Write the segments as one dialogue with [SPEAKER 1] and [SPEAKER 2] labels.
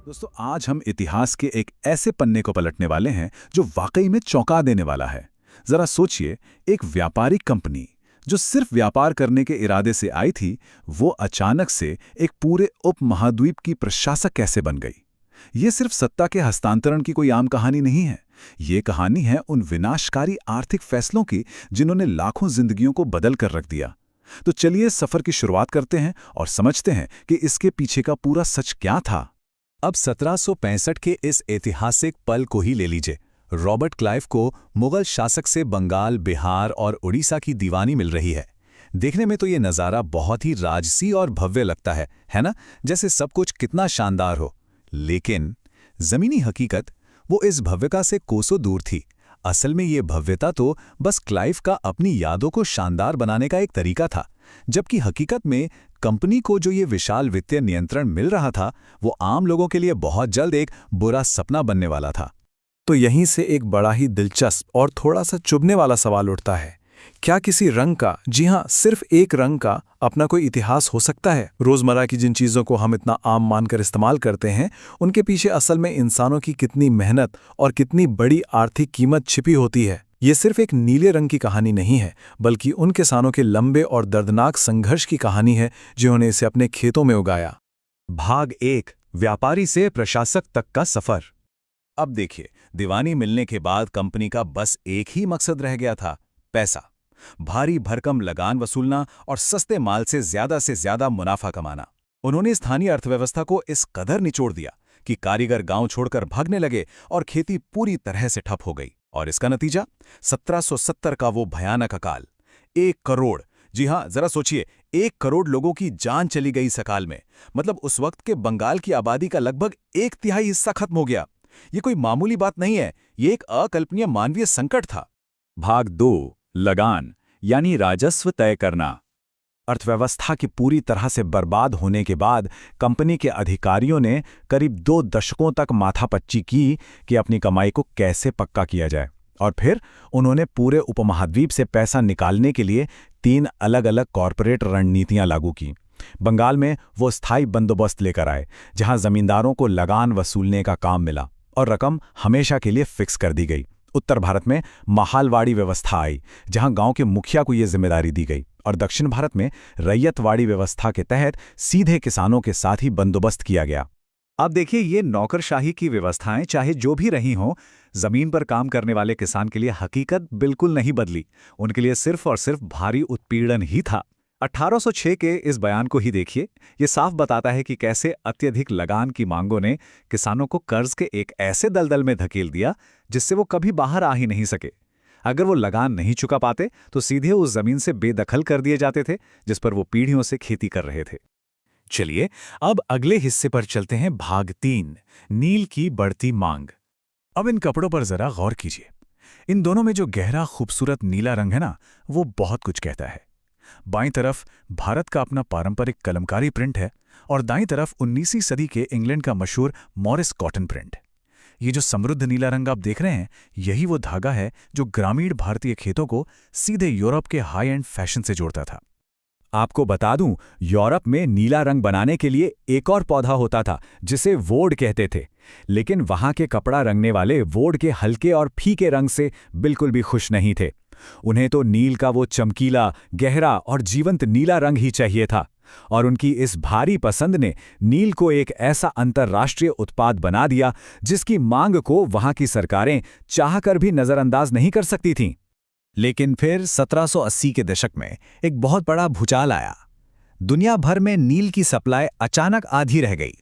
[SPEAKER 1] दोस्तों, आज हम इतिहास के एक ऐसे पन्ने को पलटने वाले हैं जो वाकई में चौंका देने वाला है। जरा सोचिए, एक व्यापारिक कंपनी जो सिर्फ व्यापार करने के इरादे से आई थी, वो अचानक से एक पूरे उपमहाद्वीप की प्रशासक कैसे बन गई। ये सिर्फ सत्ता के हस्तांतरण की कोई आम कहानी नहीं है। ये कहानी है उन विनाशकारी आर्थिक फैसलों की जिन्होंने लाखों जिंदगियों को बदल कर रख दिया। तो चलिए इस सफर की शुरुआत करते हैं और समझते हैं कि इसके पीछे का पूरा सच क्या था।
[SPEAKER 2] अब 1765 के इस ऐतिहासिक पल को ही ले लीजिए। रॉबर्ट क्लाइव को मुगल शासक से बंगाल, बिहार और उड़ीसा की दीवानी मिल रही है। देखने में तो ये नज़ारा बहुत ही राजसी और भव्य लगता है ना? जैसे सब कुछ कितना शानदार हो। लेकिन ज़मीनी हकीकत वो इस भव्यता से कोसों दूर थी। असल में ये भव्यता तो बस क्लाइव का अपनी यादों को शानदार बनाने का एक तरीका था, जबकि हकीकत में कंपनी को जो ये विशाल वित्तीय नियंत्रण मिल रहा था, वो आम लोगों के लिए बहुत जल्द एक बुरा सपना बनने वाला था।
[SPEAKER 3] तो यहीं से एक बड़ा ही दिलचस्प और थोड़ा सा चुभने वाला सवाल उठता है, क्या किसी रंग का, जी हाँ सिर्फ एक रंग का, अपना कोई इतिहास हो सकता है? रोज़मर्रा की जिन चीज़ों को हम इतना आम मानकर इस्तेमाल करते हैं, उनके पीछे असल में इंसानों की कितनी मेहनत और कितनी बड़ी आर्थिक कीमत छिपी होती है। ये सिर्फ एक नीले रंग की कहानी नहीं है, बल्कि उन किसानों के लंबे और दर्दनाक संघर्ष की कहानी है जिन्होंने इसे अपने खेतों में उगाया।
[SPEAKER 2] भाग 1, व्यापारी से प्रशासक तक का सफर। अब देखिए, दीवानी मिलने के बाद कंपनी का बस एक ही मकसद रह गया था, पैसा। भारी भरकम लगान वसूलना और सस्ते माल से ज्यादा मुनाफा कमाना। उन्होंने स्थानीय अर्थव्यवस्था को इस कदर निचोड़ दिया कि कारीगर गांव छोड़कर भागने लगे और खेती पूरी तरह से ठप हो गई। और इसका नतीजा 1770 का वो भयानक अकाल। 1 करोड़, जी हां, जरा सोचिए, 1 करोड़ लोगों की जान चली गई इस अकाल में। मतलब उस वक्त के बंगाल की आबादी का लगभग 1/3 हिस्सा खत्म हो गया। ये कोई मामूली बात नहीं है, ये एक अकल्पनीय मानवीय संकट था।
[SPEAKER 1] भाग 2, लगान यानी राजस्व तय करना। अर्थव्यवस्था की पूरी तरह से बर्बाद होने के बाद कंपनी के अधिकारियों ने करीब 2 दशकों तक माथापच्ची की कि अपनी कमाई को कैसे पक्का किया जाए। और फिर उन्होंने पूरे उपमहाद्वीप से पैसा निकालने के लिए 3 अलग-अलग कॉरपोरेट रणनीतियां लागू की। बंगाल में वो स्थायी बंदोबस्त लेकर आए, जहां जमींदारों को लगान वसूलने का काम मिला और रकम हमेशा के लिए फिक्स कर दी गई। उत्तर भारत में महालवाड़ी व्यवस्था आई, जहां गांव के मुखिया को ये जिम्मेदारी दी गई। और दक्षिण भारत में रैयतवाड़ी व्यवस्था के तहत सीधे किसानों के साथ ही बंदोबस्त किया गया।
[SPEAKER 2] अब देखिए, ये नौकरशाही की व्यवस्थाएं चाहे जो भी रही हों, जमीन पर काम करने वाले किसान के लिए हकीकत बिल्कुल नहीं बदली। उनके लिए सिर्फ और सिर्फ भारी उत्पीड़न ही था। 1806 के इस बयान को ही देखिए। ये साफ बताता है कि कैसे अत्यधिक लगान की मांगों ने किसानों को कर्ज के एक ऐसे दलदल में धकेल दिया जिससे वो कभी बाहर आ ही नहीं सके। अगर वो लगान नहीं चुका पाते तो सीधे उस जमीन से बेदखल कर दिए जाते थे जिस पर वो पीढ़ियों से खेती कर रहे थे। चलिए अब अगले हिस्से पर चलते हैं। भाग 3, नील की बढ़ती मांग। अब इन कपड़ों पर जरा गौर कीजिए। इन दोनों में जो गहरा खूबसूरत नीला रंग है ना, वो बहुत कुछ कहता है। बाईं तरफ भारत का अपना पारंपरिक कलमकारी प्रिंट है और दाईं तरफ 19वीं सदी के इंग्लैंड का मशहूर मॉरिस कॉटन प्रिंट। ये जो समृद्ध नीला रंग आप देख रहे हैं, यही वो धागा है जो ग्रामीण भारतीय खेतों को सीधे यूरोप के हाई एंड फैशन से जोड़ता था।
[SPEAKER 1] आपको बता दूं, यूरोप में नीला रंग बनाने के लिए एक और पौधा होता था जिसे वोड कहते थे, लेकिन वहां के कपड़ा रंगने वाले वोड के हल्के और फीके रंग से बिल्कुल भी खुश नहीं थे। उन्हें तो नील का वो चमकीला, गहरा और जीवंत नीला रंग ही चाहिए था। और उनकी इस भारी पसंद ने नील को एक ऐसा अंतर्राष्ट्रीय उत्पाद बना दिया जिसकी मांग को वहां की सरकारें चाहकर भी नजरअंदाज नहीं कर सकती थीं।
[SPEAKER 2] लेकिन फिर 1780 के दशक में एक बहुत बड़ा भूचाल आया। दुनिया भर में नील की सप्लाई अचानक आधी रह गई।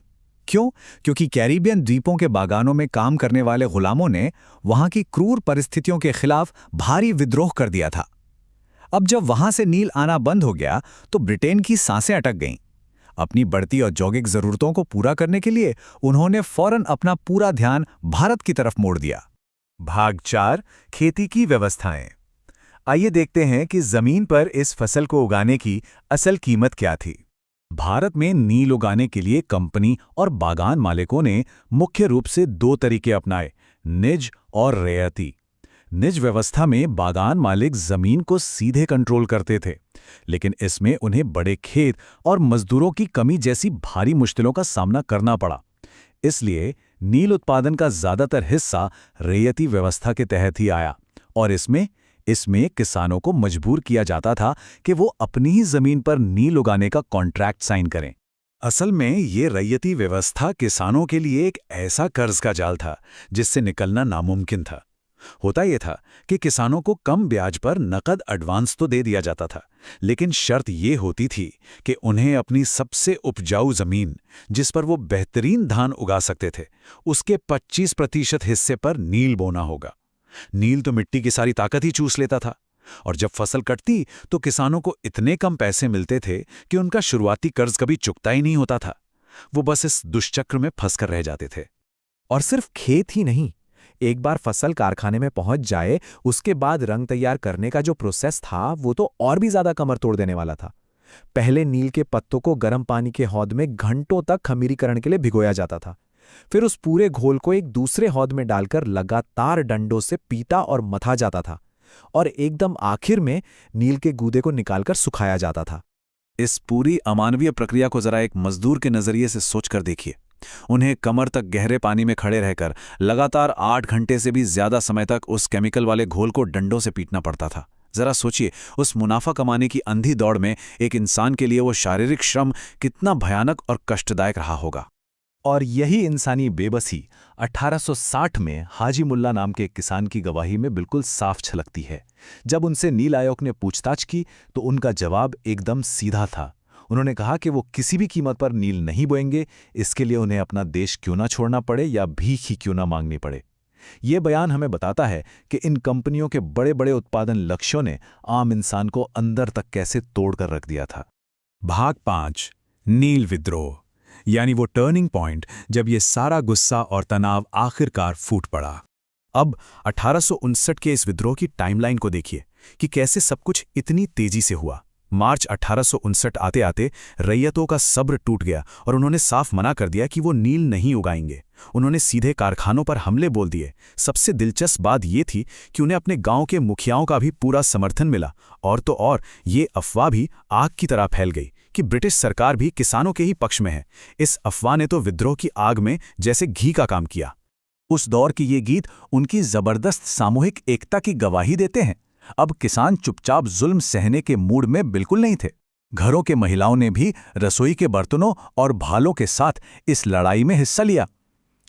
[SPEAKER 2] क्यों? क्योंकि कैरिबियन द्वीपों के बागानों में काम करने वाले गुलामों ने वहां की क्रूर परिस्थितियों के खिलाफ भारी विद्रोह कर दिया था। अब जब वहां से नील आना बंद हो गया तो ब्रिटेन की सांसें अटक गईं। अपनी बढ़ती औद्योगिक जरूरतों को पूरा करने के लिए उन्होंने फौरन अपना पूरा ध्यान भारत की तरफ मोड़ दिया। भाग 4, खेती की व्यवस्थाएं। आइए देखते हैं कि जमीन पर इस फसल को उगाने की असल कीमत क्या थी।
[SPEAKER 1] भारत में नील उगाने के लिए कंपनी और बागान मालिकों ने मुख्य रूप से 2 तरीके अपनाए, निज और रैयती। निज व्यवस्था में बागान मालिक जमीन को सीधे कंट्रोल करते थे, लेकिन इसमें उन्हें बड़े खेत और मजदूरों की कमी जैसी भारी मुश्किलों का सामना करना पड़ा। इसलिए नील उत्पादन का ज्यादातर हिस्सा रैयती व्यवस्था के तहत ही आया और इसमें किसानों को मजबूर किया जाता था कि वो अपनी ही जमीन पर नील उगाने का कॉन्ट्रैक्ट साइन करें। असल में ये रैयती व्यवस्था किसानों के लिए एक ऐसा कर्ज का जाल था जिससे निकलना नामुमकिन था। होता यह था कि किसानों को कम ब्याज पर नकद एडवांस तो दे दिया जाता था, लेकिन शर्त ये होती थी कि उन्हें अपनी सबसे उपजाऊ जमीन, जिस पर वो बेहतरीन धान उगा सकते थे, उसके 25% हिस्से पर नील बोना होगा। नील तो मिट्टी की सारी ताकत ही चूस लेता था और जब फसल कटती तो किसानों को इतने कम पैसे मिलते थे कि उनका शुरुआती कर्ज कभी चुकता ही नहीं होता था। वो बस इस दुष्चक्र में फंसकर रह जाते थे।
[SPEAKER 3] और सिर्फ खेत ही नहीं, एक बार फसल कारखाने में पहुंच जाए उसके बाद रंग तैयार करने का जो प्रोसेस था वो तो और भी ज्यादा कमर तोड़ देने वाला था। पहले नील के पत्तों को गर्म पानी के हौद में घंटों तक खमीरीकरण के लिए भिगोया जाता था। फिर उस पूरे घोल को एक दूसरे हौद में डालकर लगातार डंडों से पीटा और मथा जाता था और एकदम आखिर में नील के गूदे को निकालकर सुखाया जाता था।
[SPEAKER 1] इस पूरी अमानवीय प्रक्रिया को जरा एक मजदूर के नजरिए से सोचकर देखिए। उन्हें कमर तक गहरे पानी में खड़े रहकर लगातार 8 घंटे से भी ज्यादा समय तक उस केमिकल वाले घोल को डंडों से पीटना पड़ता था। जरा सोचिए, उस मुनाफा कमाने की अंधी दौड़ में एक इंसान के लिए वो शारीरिक श्रम कितना भयानक और कष्टदायक रहा होगा।
[SPEAKER 2] और यही इंसानी बेबसी 1860 में हाजी मुल्ला नाम के एक किसान की गवाही में बिल्कुल साफ छलकती है। जब उनसे नील आयोग ने पूछताछ की तो उनका जवाब एकदम सीधा था। उन्होंने कहा कि वो किसी भी कीमत पर नील नहीं बोएंगे, इसके लिए उन्हें अपना देश क्यों ना छोड़ना पड़े या भीख ही क्यों ना मांगनी पड़े। ये बयान हमें बताता है कि इन कंपनियों के बड़े बड़े उत्पादन लक्ष्यों ने आम इंसान को अंदर तक कैसे तोड़कर रख दिया था।
[SPEAKER 1] भाग 5, नील विद्रोह, यानी वो टर्निंग पॉइंट जब ये सारा गुस्सा और तनाव आखिरकार फूट पड़ा। अब 1859 के इस विद्रोह की टाइमलाइन को देखिए कि कैसे सब कुछ इतनी तेजी से हुआ। मार्च 1859 आते आते रैयतों का सब्र टूट गया और उन्होंने साफ मना कर दिया कि वो नील नहीं उगाएंगे। उन्होंने सीधे कारखानों पर हमले बोल दिए। सबसे दिलचस्प बात ये थी कि उन्हें अपने गांव के मुखियाओं का भी पूरा समर्थन मिला और तो और ये अफवाह भी आग की तरह फैल गई कि ब्रिटिश सरकार भी किसानों के ही पक्ष में है। इस अफवाह ने तो विद्रोह की आग में जैसे घी का काम किया। उस दौर के ये गीत उनकी जबरदस्त सामूहिक एकता की गवाही देते हैं। अब किसान चुपचाप जुल्म सहने के मूड में बिल्कुल नहीं थे। घरों के महिलाओं ने भी रसोई के बर्तनों और भालों के साथ इस लड़ाई में हिस्सा लिया।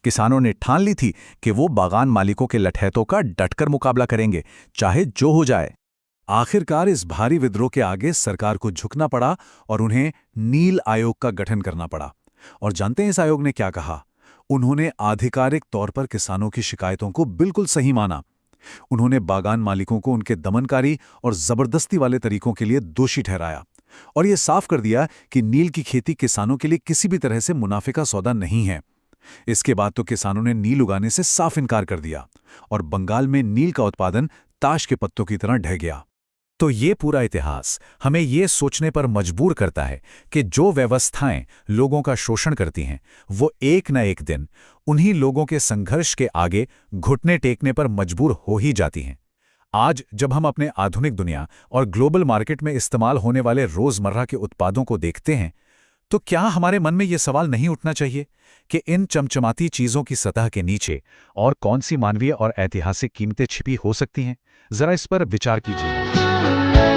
[SPEAKER 1] किसानों ने ठान ली थी कि वो बागान मालिकों के लठैतों का डटकर मुकाबला करेंगे, चाहे जो हो जाए। आखिरकार इस भारी विद्रोह के आगे सरकार को झुकना पड़ा और उन्हें नील आयोग का गठन करना पड़ा। और जानते हैं इस आयोग ने क्या कहा? उन्होंने आधिकारिक तौर पर किसानों की शिकायतों को बिल्कुल सही माना। उन्होंने बागान मालिकों को उनके दमनकारी और जबरदस्ती वाले तरीकों के लिए दोषी ठहराया और यह साफ कर दिया कि नील की खेती किसानों के लिए किसी भी तरह से मुनाफे का सौदा नहीं है। इसके बाद तो किसानों ने नील उगाने से साफ इनकार कर दिया और बंगाल में नील का उत्पादन ताश के पत्तों की तरह ढह गया। तो ये पूरा इतिहास हमें ये सोचने पर मजबूर करता है कि जो व्यवस्थाएं लोगों का शोषण करती हैं, वो एक न एक दिन उन्हीं लोगों के संघर्ष के आगे घुटने टेकने पर मजबूर हो ही जाती हैं। आज जब हम अपने आधुनिक दुनिया और ग्लोबल मार्केट में इस्तेमाल होने वाले रोजमर्रा के उत्पादों को देखते हैं, तो क्या हमारे मन में ये सवाल नहीं उठना चाहिए कि इन चमचमाती चीज़ों की सतह के नीचे और कौन सी मानवीय और ऐतिहासिक कीमतें छिपी हो सकती हैं? जरा इस पर विचार कीजिए।